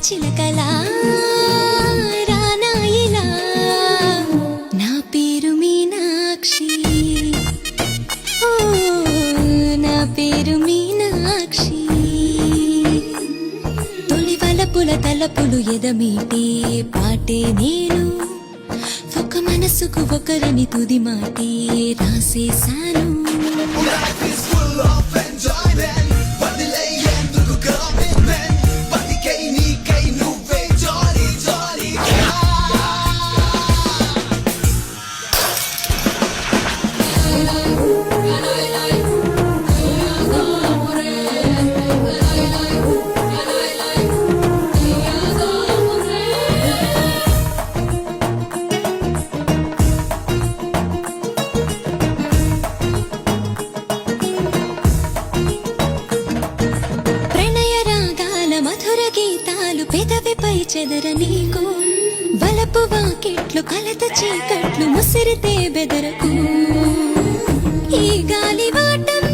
చిలకలా రానాయిలా నా పేరు మీనాక్షి ఓ నా పేరు మీనాక్షి తొలి వలపుల తలపులు ఎదమీటే పాటే నేను ఒక మనసుకు ఒకరిని తుది మాటే రాసేశాను Life is full of enjoyment. వదిలేయ్ ఎందుకు commitment. బతికై నీకై నువ్వే jolly jolly గా. ప్రణయ రాగాల మధుర గీతాలు పెదవిపై చెదర నీకు వలపు వాకిట్లు కలత చీకట్లు ముసిరితే బెదరకు ఈ గాలి వాటం